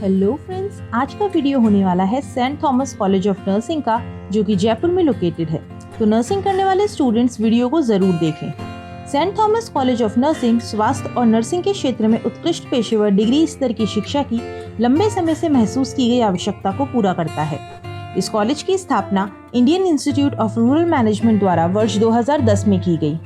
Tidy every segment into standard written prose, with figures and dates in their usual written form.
Hello friends, आज का video होने वाला है Saint Thomas College of Nursing का, जो कि जयपुर में लोकेटेड है। तो नर्सिंग करने वाले स्टूडेंट्स वीडियो को जरूर देखें। Saint Thomas College of Nursing स्वास्थ्य और नर्सिंग के क्षेत्र में उत्कृष्ट पेशेवर डिग्री स्तर की शिक्षा की लंबे समय से महसूस की गई आवश्यकता को पूरा करता है। इस कॉलेज की स्थापना Indian institute of rural management द्वारा वर्ष 2010 में की गई।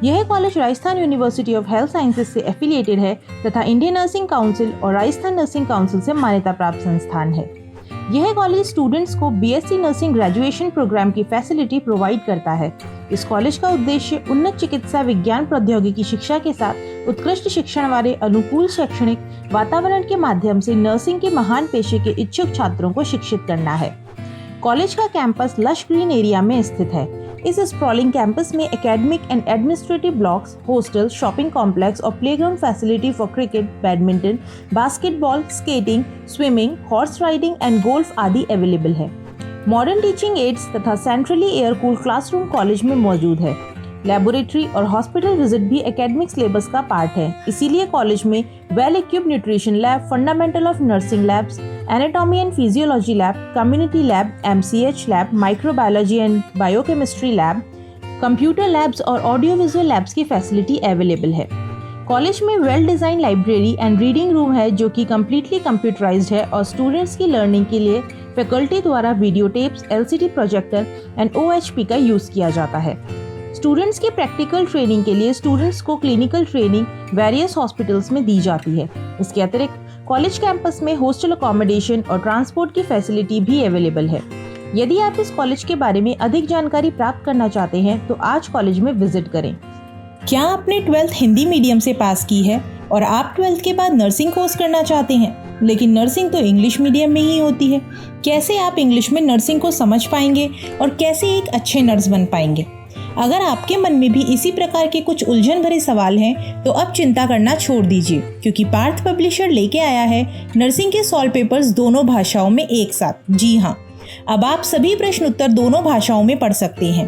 यह college Rajasthan university of health sciences से एफिलिएटेड है तथा इंडियन नर्सिंग काउंसिल और राजस्थान नर्सिंग काउंसिल से मान्यता प्राप्त संस्थान है। यह कॉलेज स्टूडेंट्स को बीएससी नर्सिंग ग्रेजुएशन प्रोग्राम की फैसिलिटी प्रोवाइड करता है। इस कॉलेज का उद्देश्य उन्नत चिकित्सा विज्ञान प्रौद्योगिकी शिक्षा के साथ उत्कृष्ट शिक्षण वाले अनुकूल शैक्षणिक वातावरण के माध्यम से नर्सिंग के महान पेशे के इच्छुक छात्रों को शिक्षित करना है। कॉलेज का कैंपस लश ग्रीन एरिया में स्थित है। इस स्प्रॉलिंग कैंपस में academic and administrative blocks, hostel, shopping complex और playground facility for cricket, badminton, basketball, skating, swimming, horse riding and golf आदि अवेलेबल है। मॉडर्न टीचिंग एड्स तथा centrally air cool classroom college में मौजूद है। लेबोरेटरी और hospital visit भी academic syllabus का पार्ट है, इसीलिए कॉलेज में well equipped nutrition lab, fundamental of nursing labs, anatomy and physiology lab, community lab, MCH lab, microbiology and biochemistry lab, computer labs और ऑडियो विजुअल लैब्स की facility available है। College में well design library and reading room है, जो कि completely computerised है और students की लर्निंग के लिए फैकल्टी द्वारा video tapes, LCD projector and OHP का यूज किया जाता है। स्टूडेंट्स की प्रैक्टिकल ट्रेनिंग के लिए स्टूडेंट्स को क्लिनिकल ट्रेनिंग वेरियस हॉस्पिटल्स में दी जाती है। इसके अतिरिक्त कॉलेज कैंपस में हॉस्टल अकोमोडेशन और ट्रांसपोर्ट की फैसिलिटी भी अवेलेबल है। यदि आप इस कॉलेज के बारे में अधिक जानकारी प्राप्त करना चाहते हैं तो आज कॉलेज में विजिट करें। क्या आपने 12th हिंदी मीडियम से पास की है और आप 12th के बाद नर्सिंग कोर्स करना चाहते हैं, लेकिन नर्सिंग तो इंग्लिश मीडियम में ही होती है। कैसे आप इंग्लिश में नर्सिंग को समझ पाएंगे और कैसे एक अच्छे नर्स बन पाएंगे? अगर आपके मन में भी इसी प्रकार के कुछ उलझन भरे सवाल हैं तो अब चिंता करना छोड़ दीजिए, क्योंकि पार्थ पब्लिशर लेके आया है नर्सिंग के सॉल्व पेपर्स दोनों भाषाओं में एक साथ। जी हाँ, अब आप सभी प्रश्न उत्तर दोनों भाषाओं में पढ़ सकते हैं।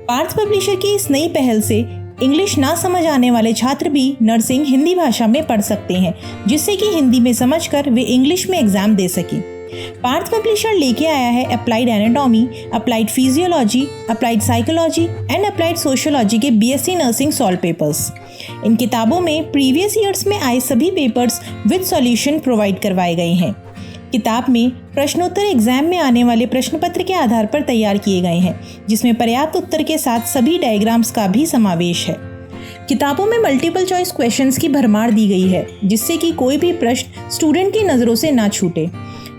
पार्थ पब्लिशर की इस नई पहल से इंग्लिश ना समझ आने वाले छात्र भी नर्सिंग हिंदी भाषा में पढ़ सकते हैं, जिससे कि हिंदी में समझकर वे इंग्लिश में एग्जाम दे सकें। पार्थ पब्लिशर लेके आया है applied anatomy, applied physiology, applied psychology and applied sociology के बीएससी नर्सिंग सॉल्व पेपर्स। इन किताबों में प्रीवियस ईयर्स में आए सभी पेपर्स विद सॉल्यूशन प्रोवाइड करवाए गए हैं। किताब में प्रश्नोत्तर एग्जाम में आने वाले प्रश्न पत्र के आधार पर तैयार किए गए हैं, जिसमें पर्याप्त उत्तर के साथ सभी डायग्राम्स का भी समावेश है। किताबों में मल्टीपल चॉइस क्वेश्चंस की भरमार दी गई है, जिससे कि कोई भी प्रश्न स्टूडेंट की नज़रों से ना छूटे।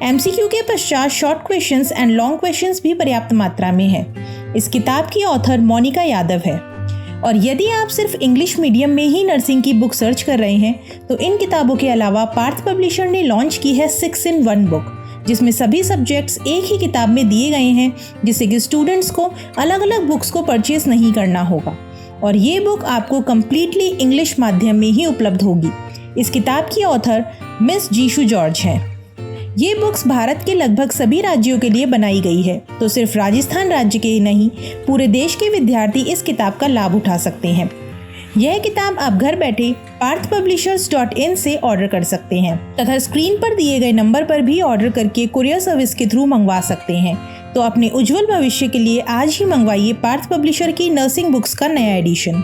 एमसीक्यू के पश्चात short questions and long questions भी पर्याप्त मात्रा में है। इस किताब की ऑथर मोनिका यादव है। और यदि आप सिर्फ इंग्लिश मीडियम में ही नर्सिंग की बुक सर्च कर रहे हैं तो इन किताबों के अलावा पार्थ पब्लिशर ने लॉन्च की है 6-in-1 बुक, जिसमें सभी सब्जेक्ट्स एक ही किताब में दिए गए हैं, जिससे कि स्टूडेंट्स को अलग अलग बुक्स को परचेज नहीं करना होगा। और ये बुक आपको कम्प्लीटली इंग्लिश माध्यम में ही उपलब्ध होगी। इस किताब की ऑथर मिस जीशू जॉर्ज हैं। ये बुक्स भारत के लगभग सभी राज्यों के लिए बनाई गई है, तो सिर्फ राजस्थान राज्य के ही नहीं, पूरे देश के विद्यार्थी इस किताब का लाभ उठा सकते हैं। यह किताब आप घर बैठे parthpublishers.in से ऑर्डर कर सकते हैं तथा स्क्रीन पर दिए गए नंबर पर भी ऑर्डर करके कुरियर सर्विस के थ्रू मंगवा सकते हैं। तो अपने उज्जवल भविष्य के लिए आज ही मंगवाइए पार्थ पब्लिशर की नर्सिंग बुक्स का नया एडिशन।